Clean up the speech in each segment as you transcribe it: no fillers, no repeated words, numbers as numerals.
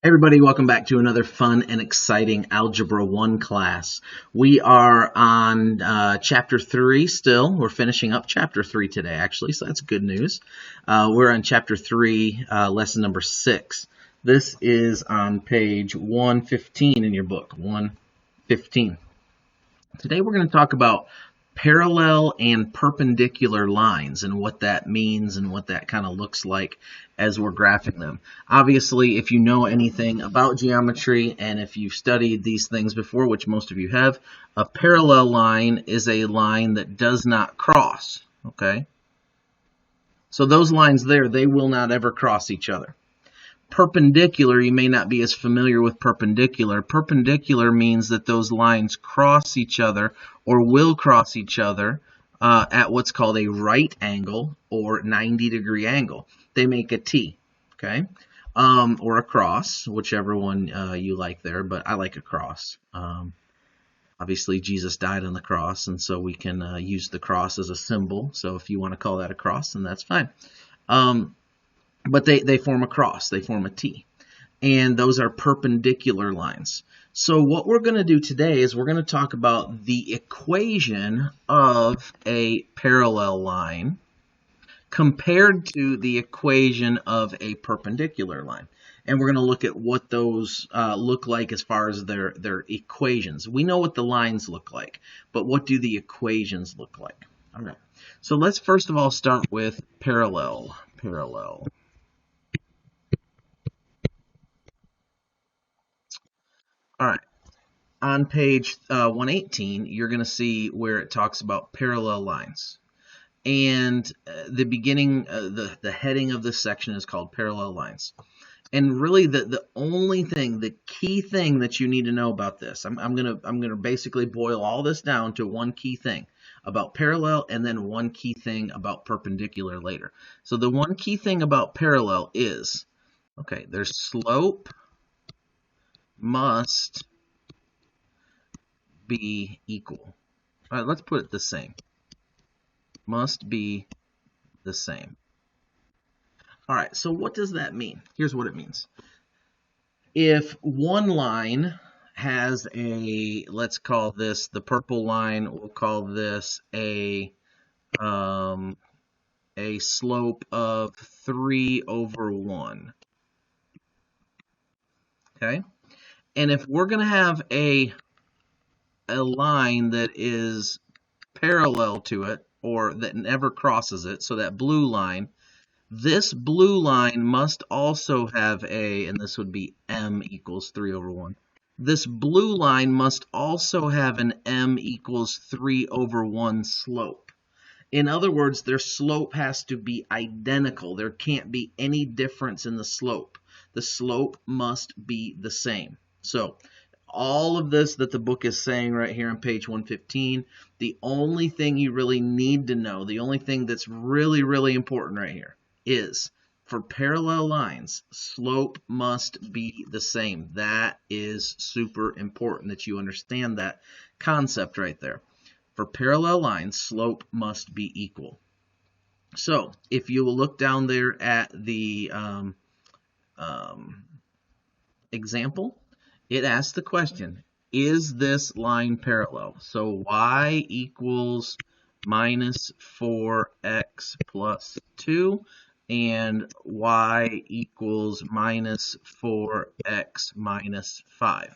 Hey everybody, welcome back to another fun and exciting Algebra 1 class. We are on Chapter 3 still. We're finishing up Chapter 3 today, actually, so that's good news. We're on Chapter 3, lesson number 6. This is on page 115 in your book, 115. Today we're going to talk about parallel and perpendicular lines and what that means and what that kind of looks like as we're graphing them. Obviously, if you know anything about geometry and if you've studied these things before, which most of you have, a parallel line is a line that does not cross, okay? So those lines there, they will not ever cross each other. Perpendicular, you may not be as familiar with perpendicular. Perpendicular means that those lines cross each other or will cross each other at what's called a right angle or 90-degree angle. They make a T, okay, or a cross, whichever one you like there, but I like a cross. Obviously, Jesus died on the cross, and so we can use the cross as a symbol. So if you want to call that a cross, then that's fine. But they form a cross, they form a T, and those are perpendicular lines. So what we're going to do today is we're going to talk about the equation of a parallel line compared to the equation of a perpendicular line. And we're going to look at what those look like as far as their equations. We know what the lines look like, but what do the equations look like? All right. So let's first of all start with parallel. All right, on page 118, you're going to see where it talks about parallel lines. And the beginning, the heading of this section is called parallel lines. And really the only thing, the key thing that you need to know about this, I'm gonna basically boil all this down to one key thing about parallel and then one key thing about perpendicular later. So the one key thing about parallel is, okay, their slope must be equal. All right, let's put it the same. Must be the same. All right, so what does that mean? Here's what it means. If one line has a, let's call this the purple line, we'll call this a slope of 3/1. Okay? And if we're going to have a line that is parallel to it or that never crosses it, so that blue line, this blue line must also have a, and this would be m equals 3/1. This blue line must also have an m equals 3/1 slope. In other words, their slope has to be identical. There can't be any difference in the slope. The slope must be the same. So all of this that the book is saying right here on page 115, the only thing you really need to know, the only thing that's really, really important right here is for parallel lines, slope must be the same. That is super important that you understand that concept right there. For parallel lines, slope must be equal. So if you will look down there at the example, it asks the question, is this line parallel? So y equals minus 4x plus 2 and y equals minus 4x minus 5.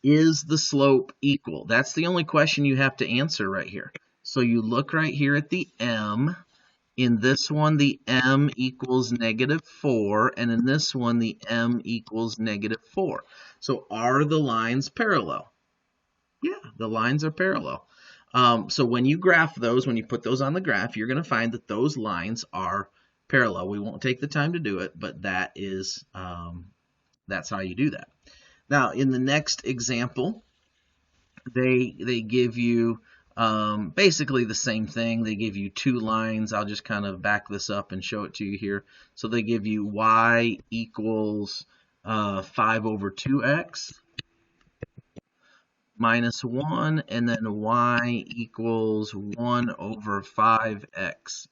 Is the slope equal? That's the only question you have to answer right here. So you look right here at the m. In this one, the m equals -4, and in this one, the m equals -4. So are the lines parallel? Yeah, the lines are parallel. So when you graph those, when you put those on the graph, you're going to find that those lines are parallel. We won't take the time to do it, but that is that's how you do that. Now, in the next example, they give you basically the same thing. They give you two lines. I'll just kind of back this up and show it to you here. So they give you y equals 5/2x minus 1, and then y equals 1/5x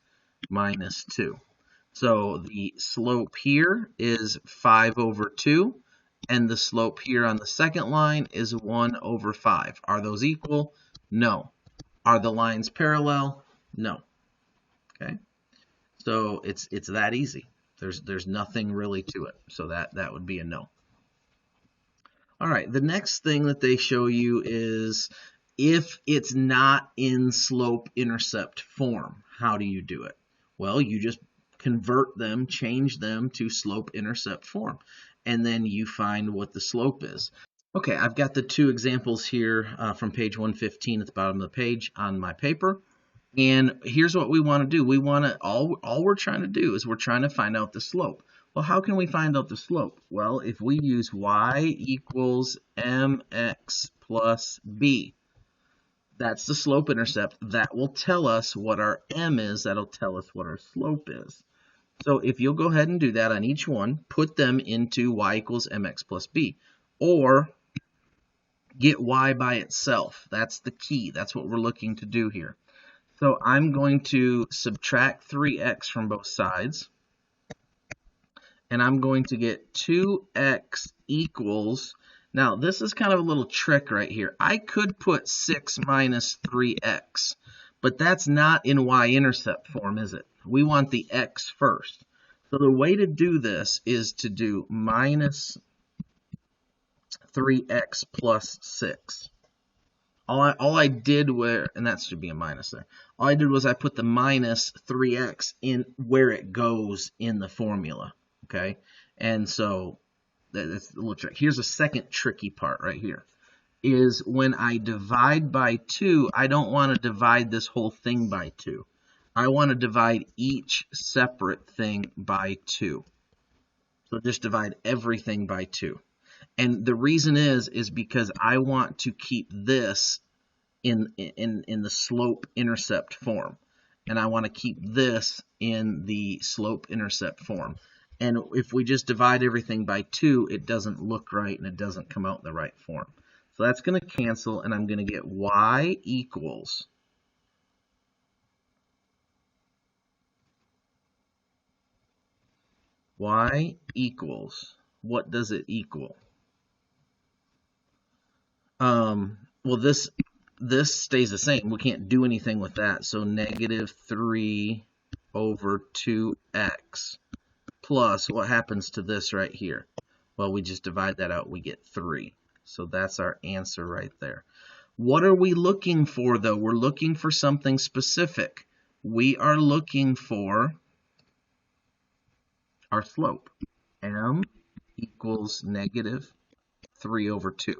minus 2. So the slope here is 5/2, and the slope here on the second line is 1 over 5. Are those equal? No. Are the lines parallel? No. Okay, so it's that easy. There's nothing really to it, so that would be a no. All right, the next thing that they show you is if it's not in slope-intercept form, how do you do it? Well, you just convert them, change them to slope-intercept form, and then you find what the slope is. Okay, I've got the two examples here from page 115 at the bottom of the page on my paper. And here's what we want to do. We want to, all we're trying to do is we're trying to find out the slope. Well, how can we find out the slope? Well, if we use y equals mx plus b, that's the slope-intercept. That will tell us what our m is. That'll tell us what our slope is. So if you'll go ahead and do that on each one, put them into y equals mx plus b. Or get y by itself. That's the key. That's what we're looking to do here. So I'm going to subtract 3x from both sides. And I'm going to get 2x equals, now this is kind of a little trick right here. I could put 6 minus 3x, but that's not in y-intercept form, is it? We want the x first. So the way to do this is to do minus 3x plus 6. All I did and that should be a minus there. All I did was I put the minus 3x in where it goes in the formula, okay? And so that's a little trick. Here's a second tricky part right here, is when I divide by 2, I don't want to divide this whole thing by 2. I want to divide each separate thing by 2. So just divide everything by 2. And the reason is because I want to keep this in the slope-intercept form. And I want to keep this in the slope-intercept form. And if we just divide everything by 2, it doesn't look right and it doesn't come out in the right form. So that's going to cancel, and I'm going to get y equals what does it equal? Well, this stays the same. We can't do anything with that. So negative 3 over 2x plus, what happens to this right here? Well, we just divide that out. We get 3. So that's our answer right there. What are we looking for, though? We're looking for something specific. We are looking for our slope. M equals negative 3 over 2.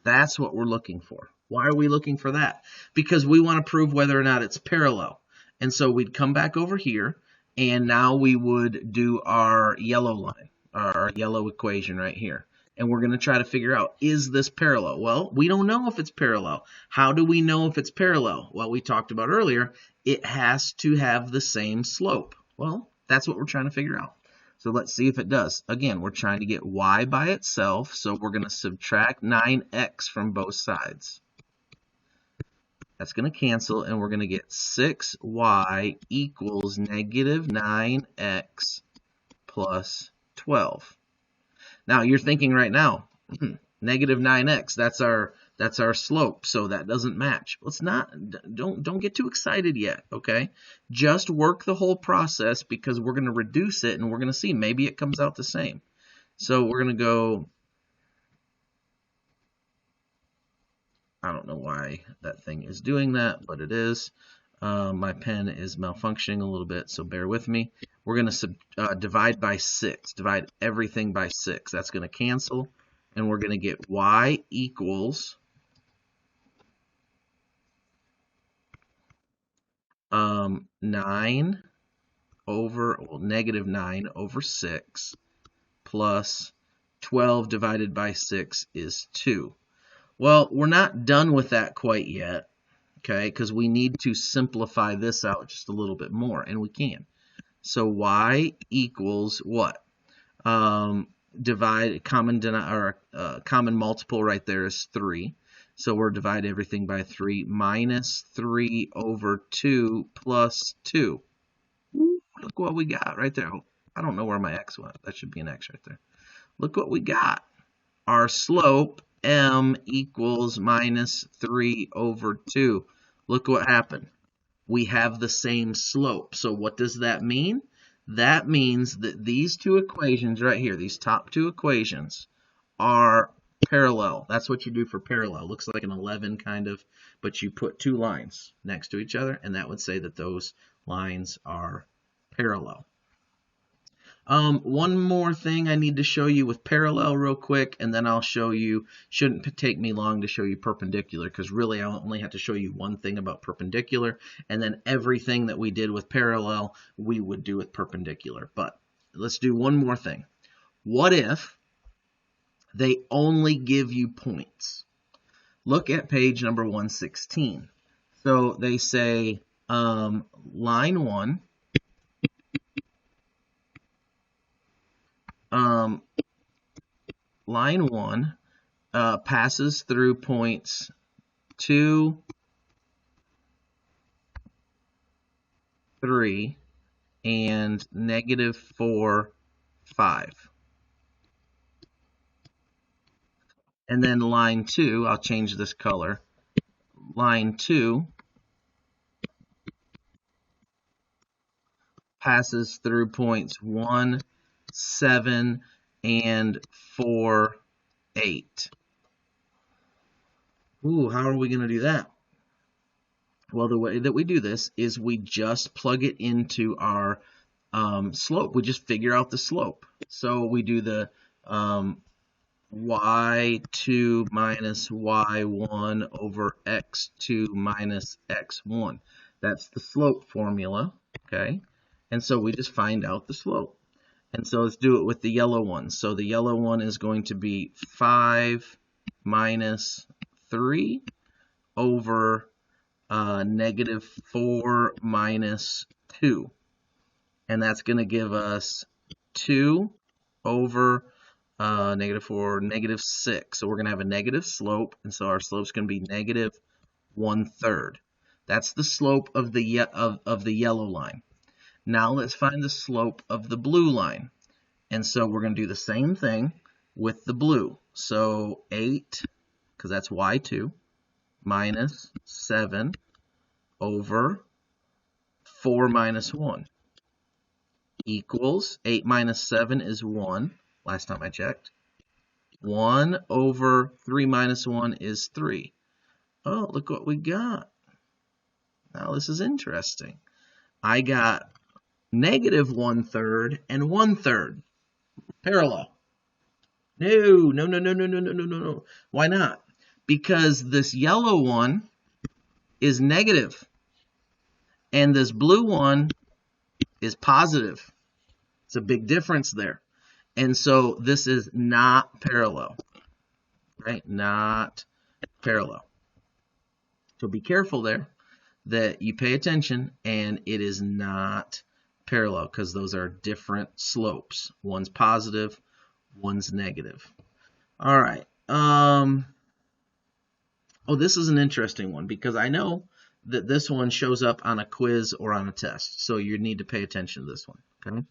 That's what we're looking for. Why are we looking for that? Because we want to prove whether or not it's parallel. And so we'd come back over here, and now we would do our yellow line, our yellow equation right here. And we're going to try to figure out, is this parallel? Well, we don't know if it's parallel. How do we know if it's parallel? Well, we talked about earlier, it has to have the same slope. Well, that's what we're trying to figure out. So let's see if it does. Again, we're trying to get y by itself, so we're going to subtract 9x from both sides. That's going to cancel, and we're going to get 6y equals negative 9x plus 12. Now, you're thinking right now, negative 9x, that's our slope, so that doesn't match. Let's not, don't get too excited yet, okay? Just work the whole process, because we're going to reduce it, and we're going to see maybe it comes out the same. So we're going to go, I don't know why that thing is doing that, but it is. My pen is malfunctioning a little bit, so bear with me. We're going to divide by 6, divide everything by 6. That's going to cancel, and we're going to get y equals negative 9 over 6 plus 12 divided by 6 is 2. Well, we're not done with that quite yet, okay, because we need to simplify this out just a little bit more, and we can. So y equals what? Divide, common multiple right there is 3. So we're divide everything by 3, minus 3 over 2 plus 2. Ooh, look what we got right there. I don't know where my x went. That should be an x right there. Look what we got. our slope, m equals minus 3 over 2. Look what happened. We have the same slope. So what does that mean? That means that these two equations right here, these top two equations, are parallel. That's what you do for parallel. Looks like an 11 kind of, but you put two lines next to each other, and that would say that those lines are parallel. One more thing I need to show you with parallel real quick, and then I'll show you, shouldn't take me long to show you perpendicular, because really I only have to show you one thing about perpendicular, and then everything that we did with parallel, we would do with perpendicular. But let's do one more thing. What if they only give you points? Look at page number 116. So they say line 1, passes through points 2, 3, and negative 4, 5. And then line 2, I'll change this color. Line 2 passes through points 1, 7, and 4, 8. Ooh, how are we going to do that? Well, the way that we do this is we just plug it into our slope. We just figure out the slope. So we do the y2 minus y1 over x2 minus x1. That's the slope formula, okay? And so we just find out the slope. And so let's do it with the yellow one. So the yellow one is going to be 5 minus 3 over negative 4 minus 2. And that's going to give us 2 over negative 4, negative 6. So we're going to have a negative slope, and so our slope is going to be negative 1/3. That's the slope of the yellow line. Now let's find the slope of the blue line. And so we're going to do the same thing with the blue. So 8, because that's y2, minus 7 over 4 minus 1 equals 8 minus 7 is 1. Last time I checked. 1 over 3 minus 1 is 3. Oh, look what we got. Now this is interesting. I got negative 1/3 and 1/3. Parallel. No. Why not? Because this yellow one is negative, and this blue one is positive. It's a big difference there. And so this is not parallel, right? Not parallel. So be careful there that you pay attention, and it is not parallel because those are different slopes. One's positive, one's negative. All right. Oh, this is an interesting one because I know that this one shows up on a quiz or on a test. So you need to pay attention to this one, okay?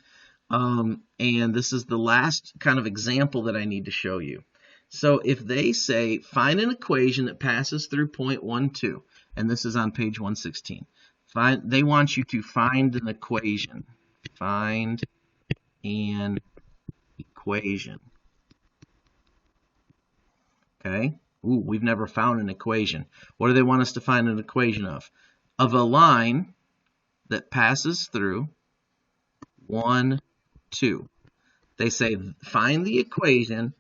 And this is the last kind of example that I need to show you. So if they say, find an equation that passes through point 1, 2, and this is on page 116. They want you to find an equation. Find an equation. Okay? Ooh, we've never found an equation. What do they want us to find an equation of? Of a line that passes through 1, 2. They say, find the equation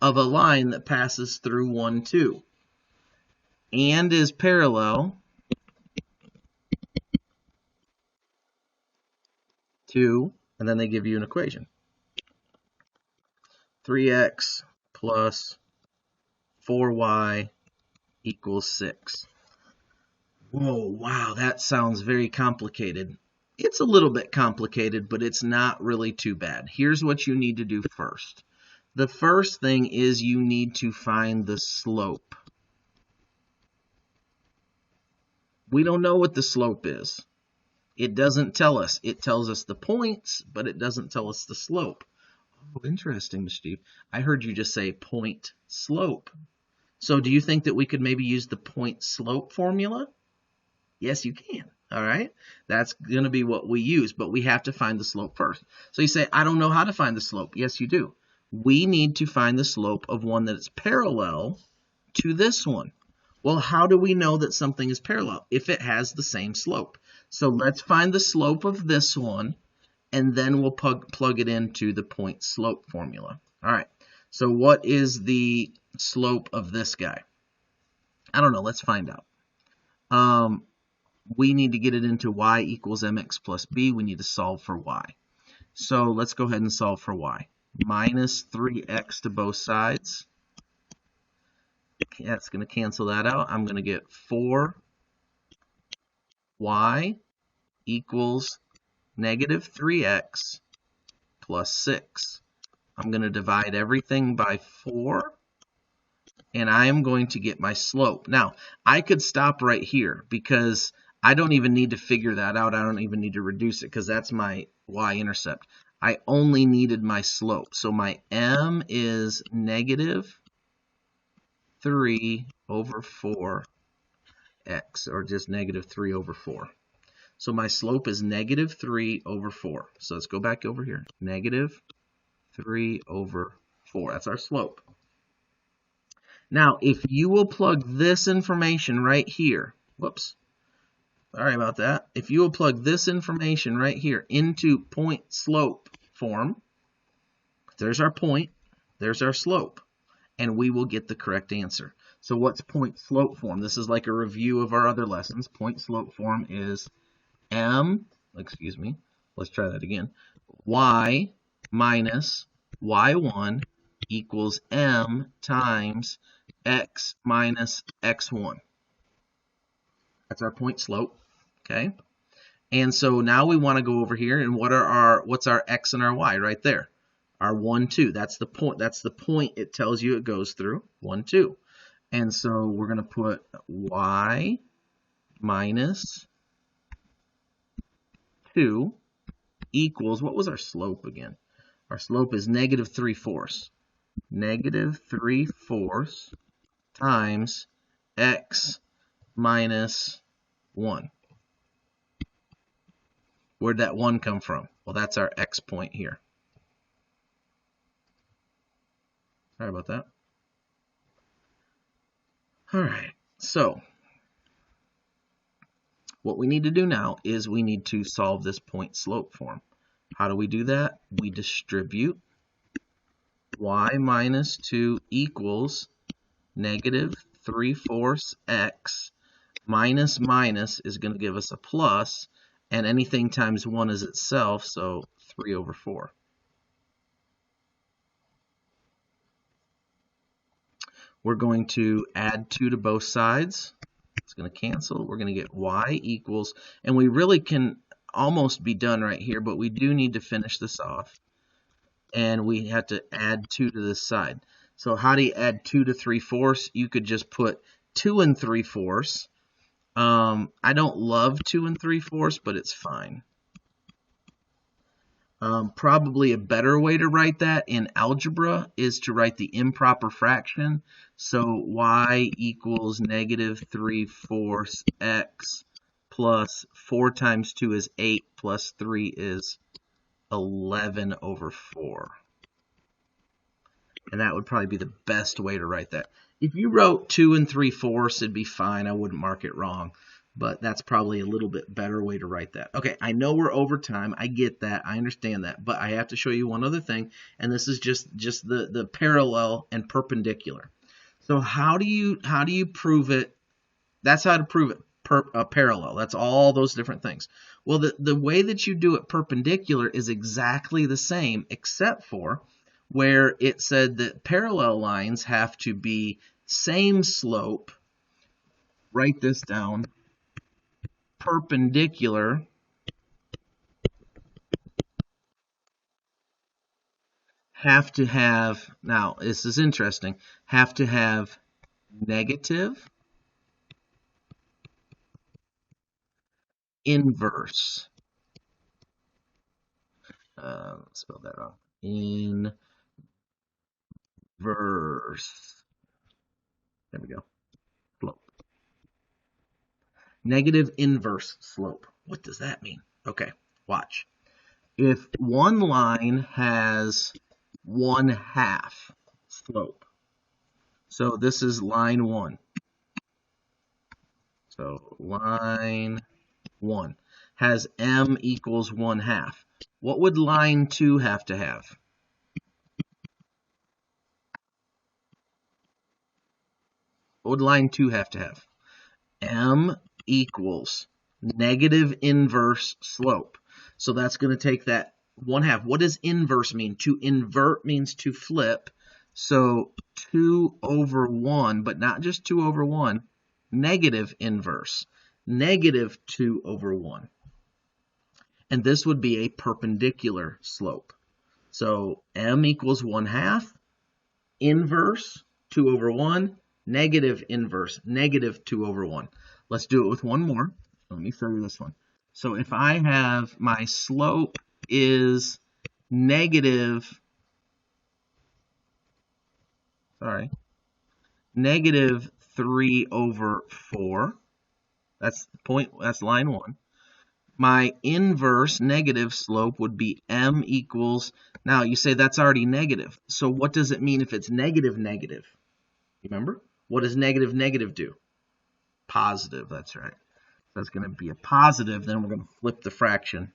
of a line that passes through 1, 2 and is parallel to, and then they give you an equation. 3x plus 4y equals 6. Whoa, wow, that sounds very complicated. It's a little bit complicated, but it's not really too bad. Here's what you need to do first. The first thing is you need to find the slope. We don't know what the slope is. It doesn't tell us. It tells us the points, but it doesn't tell us the slope. Oh, interesting, Mr. Steve. I heard you just say point slope. So do you think that we could maybe use the point slope formula? Yes, you can. All right. That's going to be what we use, but we have to find the slope first. So you say, I don't know how to find the slope. Yes, you do. We need to find the slope of one that's parallel to this one. Well, how do we know that something is parallel? If it has the same slope. So let's find the slope of this one, and then we'll plug it into the point slope formula. All right. So what is the slope of this guy? I don't know. Let's find out. We need to get it into y equals mx plus b. We need to solve for y. So let's go ahead and solve for y. Minus 3x to both sides. That's going to cancel that out. I'm going to get 4y equals negative 3x plus 6. I'm going to divide everything by 4, and I am going to get my slope. Now, I could stop right here because I don't even need to figure that out. I don't even need to reduce it because that's my y-intercept. I only needed my slope. So my m is negative 3 over 4x, or just negative 3 over 4. So my slope is negative 3 over 4. So let's go back over here. Negative 3 over 4. That's our slope. Now, if you will plug this information right here, whoops, sorry about that. If you will plug this information right here into point slope form, there's our point, there's our slope, and we will get the correct answer. So what's point slope form? This is like a review of our other lessons. Point slope form is let's try that again. Y minus y1 equals m times x minus x1. That's our point slope, okay? And so now we want to go over here, and what's our x and our y right there? Our 1, 2. That's the point. That's the point it tells you it goes through. 1, 2. And so we're going to put y minus 2 equals, what was our slope again? Our slope is negative 3/4. Negative 3/4 times x minus 1. Where'd that 1 come from? Well, that's our x point here. Sorry about that. All right, so what we need to do now is we need to solve this point slope form. How do we do that? We distribute y minus 2 equals negative 3/4 x minus minus is going to give us a plus, and anything times 1 is itself, so 3 over 4. We're going to add 2 to both sides. It's going to cancel. We're going to get y equals, and we really can almost be done right here, but we do need to finish this off. And we have to add 2 to this side. So how do you add 2 to 3/4? You could just put 2 and 3/4. I don't love 2 and 3/4, but it's fine. Probably a better way to write that in algebra is to write the improper fraction. So y equals negative 3/4 x plus 4 times 2 is 8 plus 3 is 11 over 4. And that would probably be the best way to write that. If you wrote 2 and 3/4, it'd be fine. I wouldn't mark it wrong. But that's probably a little bit better way to write that. Okay, I know we're over time. I get that. I understand that. But I have to show you one other thing, and this is just the parallel and perpendicular. So how do you prove it? That's how to prove it parallel. That's all those different things. Well, the way that you do it perpendicular is exactly the same, except for where it said that parallel lines have to be same slope. Write this down. Perpendicular have to have, now this is interesting, have to have negative inverse. Spelled that wrong. inverse. There we go. Slope. Negative inverse slope. What does that mean? Okay, watch. If one line has 1/2 slope, so this is line 1. So line 1 has m equals 1/2. What would line 2 have to have? What would line 2 have to have? M equals negative inverse slope. So that's going to take that 1/2. What does inverse mean? To invert means to flip. So 2/1, but not just 2/1, negative inverse, negative 2/1. And this would be a perpendicular slope. So m equals 1/2, inverse 2/1, negative inverse, negative 2/1. Let's do it with one more. Let me show you this one. So if I have my slope is negative 3/4. That's the point. That's line 1. My inverse negative slope would be m equals. Now you say that's already negative. So what does it mean if it's negative negative? Remember? What does negative negative do? Positive, that's right. So it's going to be a positive, then we're going to flip the fraction.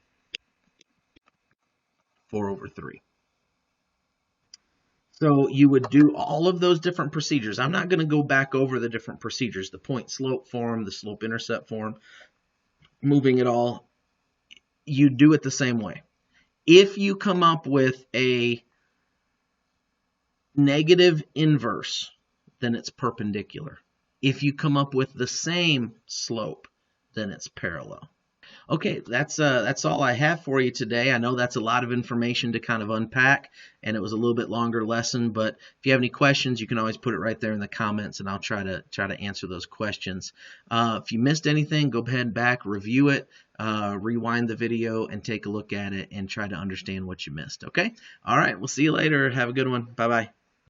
4/3. So you would do all of those different procedures. I'm not going to go back over the different procedures, the point slope form, the slope intercept form, moving it all. You do it the same way. If you come up with a negative inverse, then it's perpendicular. If you come up with the same slope, then it's parallel. Okay, that's all I have for you today. I know that's a lot of information to kind of unpack, and it was a little bit longer lesson, but if you have any questions, you can always put it right there in the comments, and I'll try to answer those questions. If you missed anything, go ahead back, review it, rewind the video, and take a look at it, and try to understand what you missed, okay? All right, we'll see you later. Have a good one. Bye-bye.